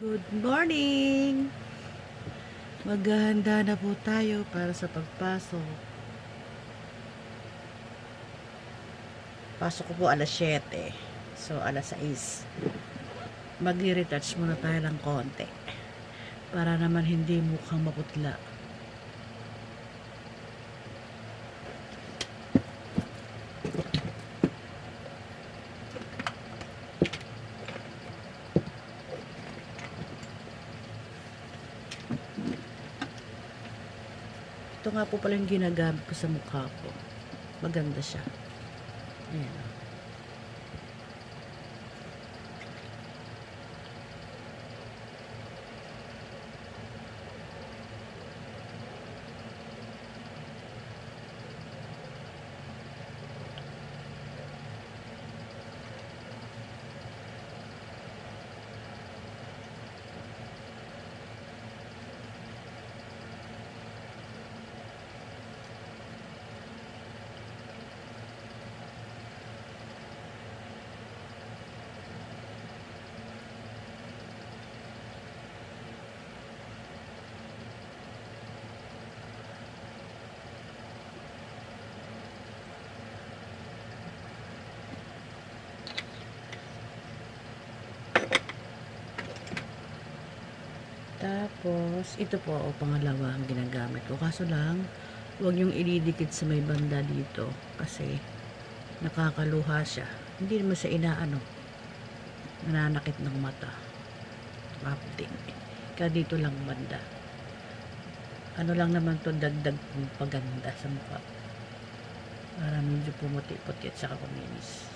Good morning! Maghahanda na po tayo para sa pagpasok. Pasok ko po alas 7. So, alas 6. Mag-retouch muna tayo ng konti. Para naman hindi mukhang maputla. Ito nga po pala yung ginagamit ko sa mukha ko. Maganda siya. Ayan. Tapos, ito po o pangalawa ang ginagamit ko. Kaso lang, huwag yung ididikit sa may banda dito kasi nakakaluha siya. Hindi naman siya inaano. Nananakit ng mata. Optic. Kaya dito lang banda. Ano lang naman to, dagdag paganda sa mukha. Para medyo pumuti-puti at saka kuminis.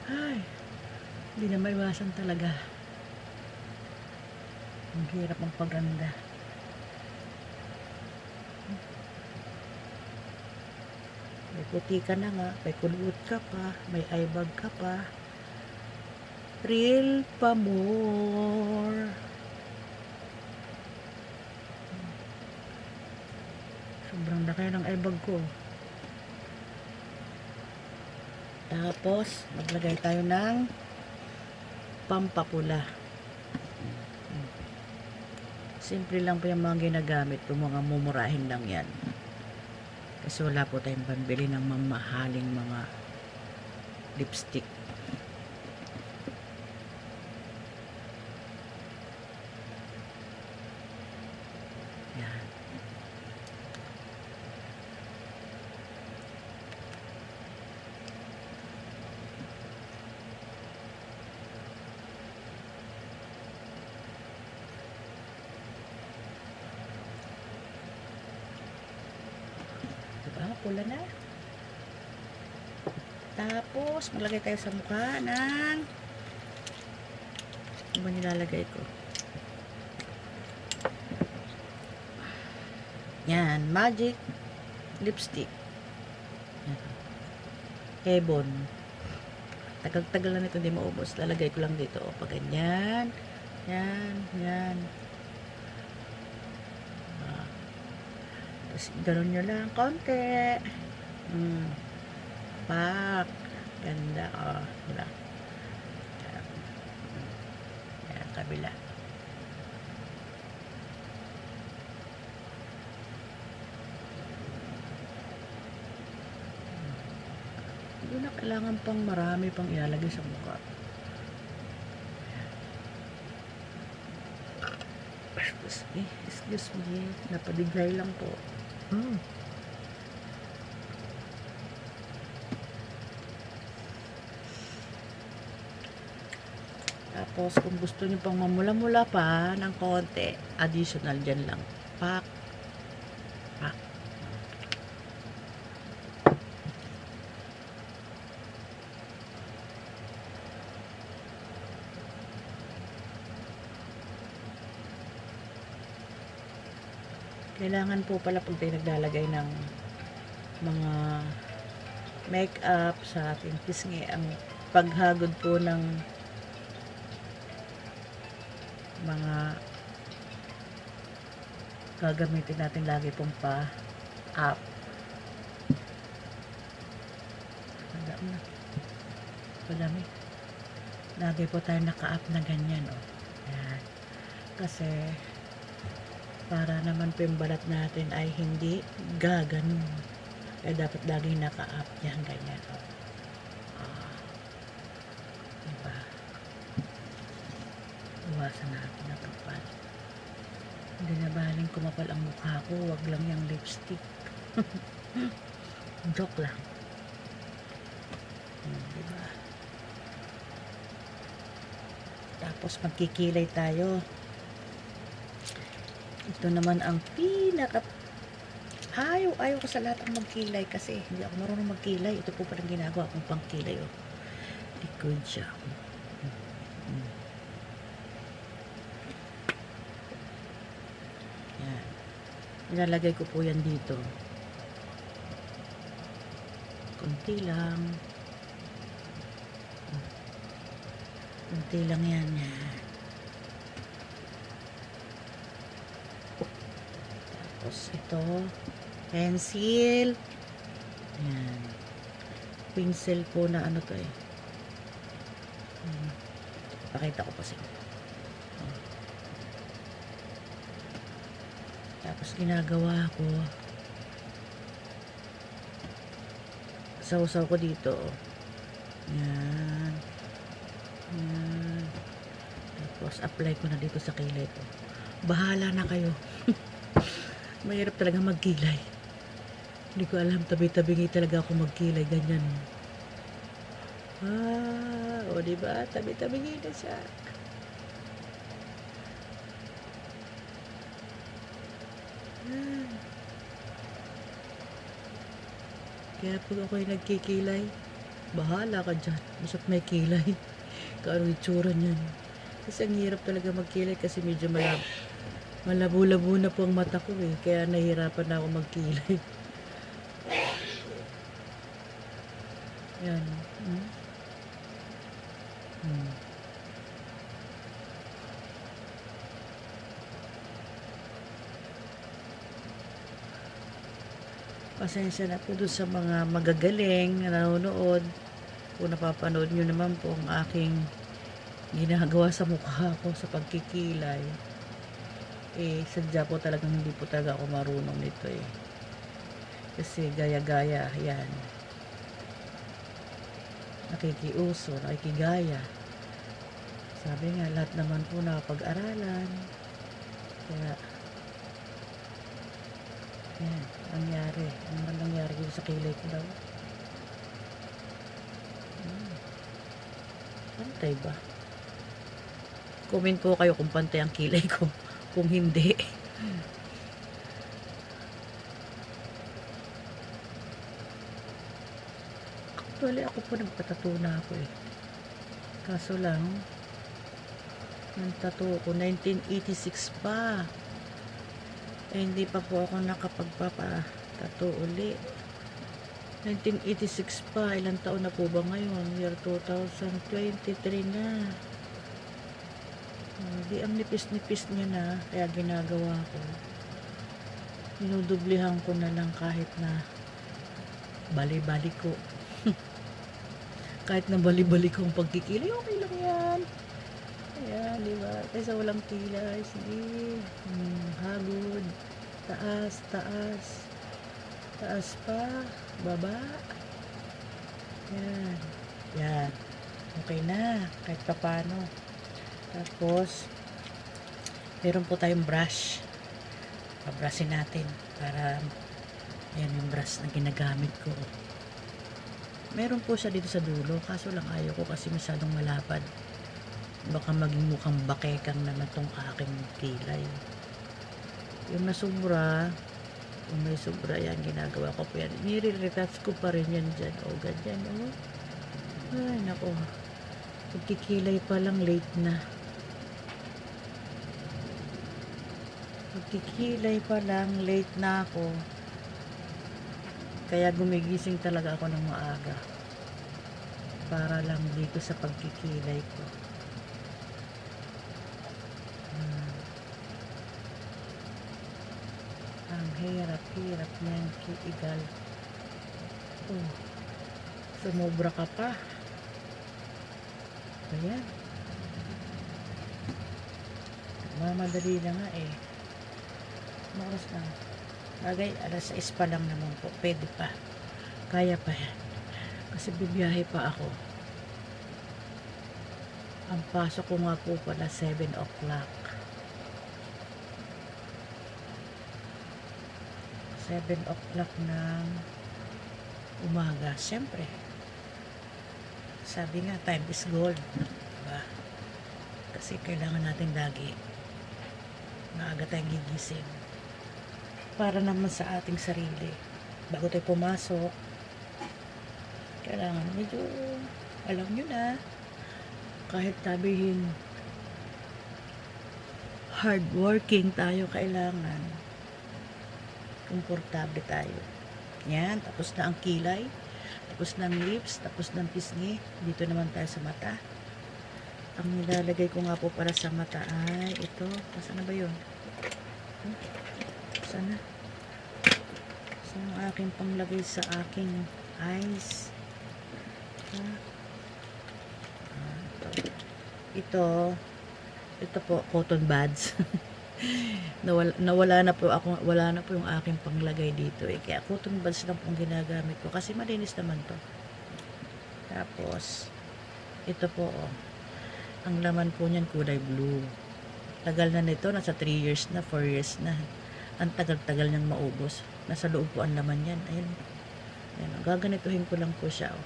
Ay, hindi na maiwasan talaga. Ang hirap ang paganda. May puti ka na nga, may kulot ka pa, may eyebag ka pa. Real pa more. Sobrang laki ng eyebag ko. Tapos, maglagay tayo ng pampapula. Simple lang po yung mga ginagamit po, mga mumurahin lang yan. Kasi wala po tayong pambili ng mamahaling mga lipstick. Yan. Diba? Pula na. Tapos, maglagay tayo sa mukha ng ano ba nilalagay ko? Yan, magic lipstick. Yan. Heaven. Tagal-tagal na nito, hindi maubos. Lalagay ko lang dito. O, pag ganyan. Yan, yan. Tapos, gano'n nyo lang, konti. Pak. Ganda, o. Diba? Yan, kabila. Hindi na kailangan pang marami pang ilalagay sa mukha. Excuse me. Napadigay lang po. Tapos, kung gusto nyo pang mamula-mula pa ng konti, additional dyan lang. Pak. Pak. Kailangan po pala pag tayo naglalagay ng mga make-up sa ating pisngi, ang paghagod po ng mga gagamitin natin lagi pong pa-up. na. Padami. Lagi po tayo naka-up na ganyan, oh. Yan. Kasi, para naman po yung balat natin ay hindi gaganon. Kaya dapat laging naka-up yan, ganyan, oh. Diba? Iwasan natin ang kapal. Hindi na baling kumapal ang mukha ko, wag lang yung lipstick. Joke lang. Diba? Tapos magkikilay tayo. Ito naman ang ayaw ko sa lahat ang magkilay kasi hindi ako marunong magkilay. Ito po parang ginagawa kong pangkilay, oh. Likod siya. Yan. Ilalagay ko po yan dito. Kunti lang. Kunti lang yan. Tapos ito, pencil. Yan. Pencil po na ano to eh. Pakita ko pa sila. Tapos ginagawa ko, sausaw ko dito. Yan. Yan. Tapos apply ko na dito sa kilay ko. Bahala na kayo. Mahirap talaga magkilay. Hindi ko alam, tabi-tabi talaga ako magkilay. Ganyan. O diba? Tabi-tabi na siya. Kaya pag ako'y nagkikilay, bahala ka dyan. Masat may kilay. Kaano itsura niyan. Kasi ang hirap talaga magkilay kasi medyo malabo-labo na po ang mata ko eh. Kaya nahihirapan na ako magkilay. Yan. Pasensya na po doon sa mga magagaling na nanonood. Kung napapanood nyo naman po ang aking ginagawa sa mukha ko sa pagkikilay. Sadya po talagang hindi po talaga ako marunong nito eh. Kasi gaya-gaya, yan. Nakikiuso, nakikigaya. Sabi nga, lahat naman po nakapag-aralan. Kaya, yan, nangyari. Ano man nangyari dito sa kilay ko daw? Pantay ba? Comment po kayo kung pantay ang kilay ko. Kung hindi. Actually, ako po nagpatato na ako eh. Kaso lang, ang tattoo ko, 1986 pa. Hindi pa po ako nakapagpapatato uli. 1986 pa. Ilang taon na po ba ngayon? Year 2023 na. Di ang nipis-nipis niya na. Kaya ginagawa ko. Dinudublihan ko na lang kahit na bali-bali ko. Kahit na bali-bali ko ang pagkikilay, okay lang yan. Ayan, diba? Kaysa walang kilay. Sige. Hagod. Taas, taas. Taas pa. Baba. Yan. Yan. Okay na. Kahit pa paano. Tapos, meron po tayong brush. Pabrushin natin. Para, yan yung brush na ginagamit ko. Meron po siya dito sa dulo. Kaso lang ayaw ko kasi masyadong malapad. Baka maging mukhang bakekang naman tong aking kilay. Yung nasubra, kung may sobra yan, ginagawa ko po yan. Nire-retouch ko pa rin yan dyan. O, ganyan, o. Ay, nako. Pagkikilay pa lang, late na. Pagkikilay pa lang, late na ako. Kaya gumigising talaga ako ng maaga. Para lang dito sa pagkikilay ko. Ang hirap-hirap niyan kiigal. Sumobra ka pa. Ayan. Mamadali na nga eh. Makas na. Bagay, alas 6 pa lang naman po. Pwede pa. Kaya pa yan. Kasi bibiyahe pa ako. Ang pasok ko nga po pala 7 o'clock. 7 o'clock ng umaga. Siyempre. Sabi nga, time is gold. Diba? Kasi kailangan natin lagi maaga tayong gigising. Para naman sa ating sarili. Bago tayo pumasok, kailangan medyo, alam nyo na, kahit sabihin hardworking tayo, kailangan komportable tayo. Yan, tapos na ang kilay, tapos ng lips, tapos ng pisngi. Dito naman tayo sa mata. Ang nilalagay ko nga po para sa mata ay ito. Saan na ba yun? Saan na? Saan ang aking panglagay sa aking eyes? Ito po, cotton buds. Nawala na po ako, wala na po yung aking panglagay dito eh. Kaya cotton buds lang pong ginagamit ko kasi malinis naman to. Tapos ito po oh. Ang laman po niyan kulay blue. Tagal na nito, nasa 3 years na, 4 years na. Ang tagal-tagal niyang maubos. Nasa loob po ang laman yan. Ayun. Ayun. Gaganituhin ko lang po siya oh.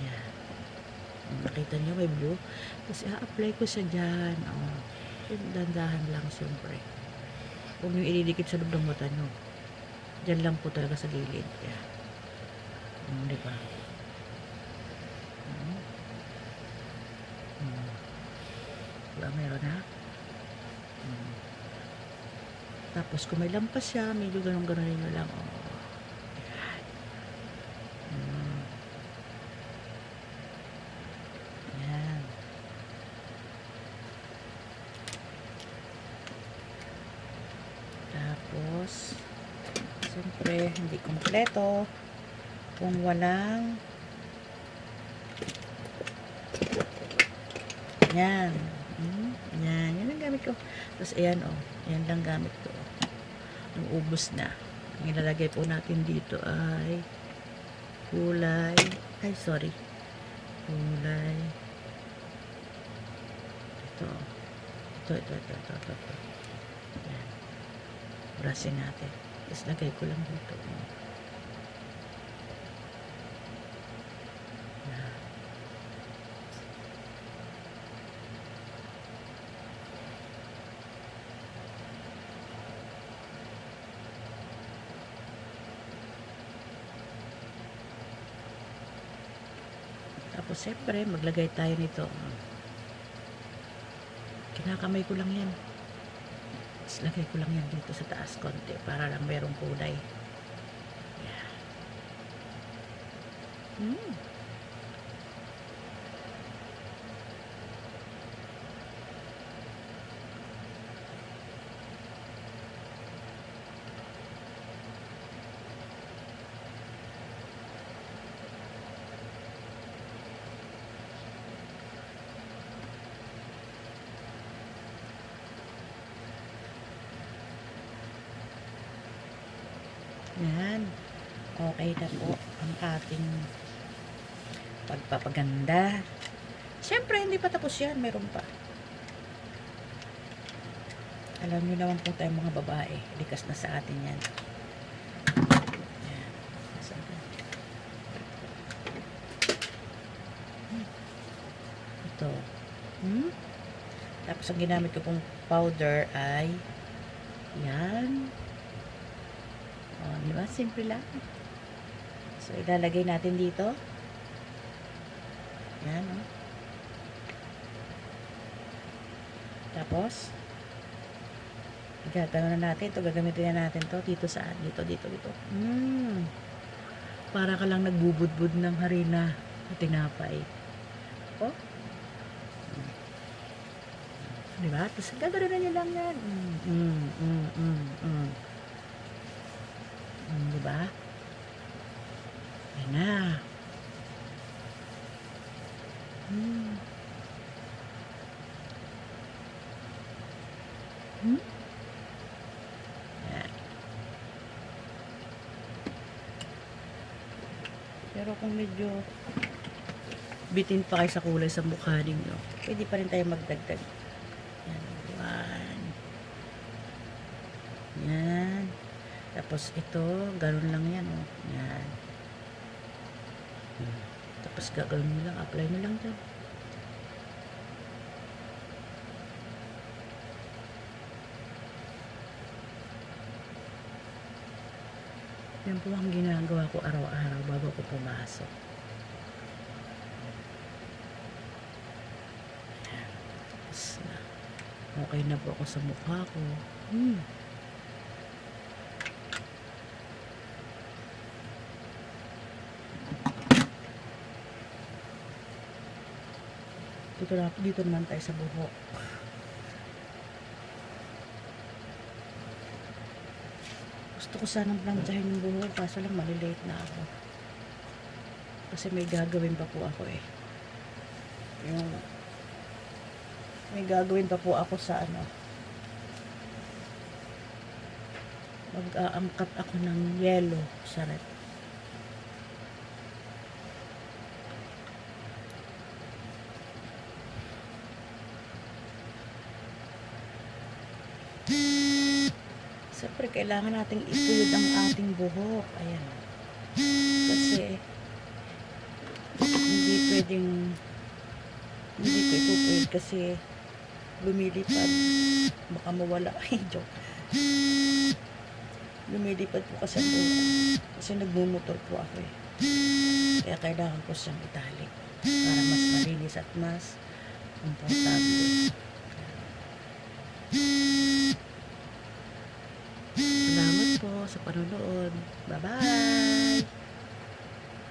Yan. Nakita niyo may blue. Tapos i-apply ko siya dyan. Oh. Dandahan lang siyempre. Huwag niyo ididikit sa loob ng mata niyo. Dyan lang po talaga sa gilid. Yan. Diba? Diba meron na? Tapos kung may lampas siya, medyo ganun-ganun nyo lang. Oh. Yan. Tapos, siyempre, hindi kompleto kung walang yan. Yan. Yan ang gamit ko. Tapos, ayan o. Yan lang gamit ko. Ang ubos na. Ang ilalagay po natin dito ay kulay. Ay, sorry. Kulay. Ito. Ito. Yan. Brasin natin. Tapos, lagay ko lang dito. Tapos, siyempre, maglagay tayo nito. Kinakamay ko lang yan. Tapos, lagay ko lang yan dito sa taas konti para lang merong kulay. Yeah. Yan. Okay na po ang ating pagpapaganda. Siyempre, hindi pa tapos yan. Meron pa. Alam nyo naman po tayong mga babae. Likas na sa atin yan. Yan. Ito. Tapos, ang ginamit ko pong powder ay yan. Oh, di ba? Simple lang. So, ilalagay natin dito. Yan, oh. Tapos, gagawin na natin ito. Gagamitin na natin to dito saan? Dito. Para ka lang nagbubudbud ng harina at tinapay. Oh. Di ba? Tapos, gagawin na nyo lang yan. Diba? Yan na. Hmm? Yan. Pero kung medyo bitin pa kayo sa kulay sa mukha ninyo, pwede pa rin tayo magdagdag. Yan. One. Yan. Tapos ito, ganun lang yan. Oh. Yan. Tapos gagawin nyo lang, apply nyo lang dyan. Yan po ang ginagawa ko araw-araw bago ko pumasok. Tapos na. Okay na po ako sa mukha ko. Dito naman tayo sa buhok. Gusto ko sanang plantsahin yung buhok, kaso lang malilate na ako. Kasi may gagawin pa po ako eh. May gagawin pa po ako sa ano. Mag-aangkat ako ng yelo sa rep. Siyempre, kailangan nating ituyod ang ating buhok. Ayan. Kasi, hindi ko itutuyod kasi lumilipad. Baka mawala. Ay, joke. Lumilipad po kasi ang buhok. Kasi nagmumotor po ako eh. Kaya kailangan ko siyang itali. Para mas malinis at mas komportable. Salamat po sa panonood. Bye-bye!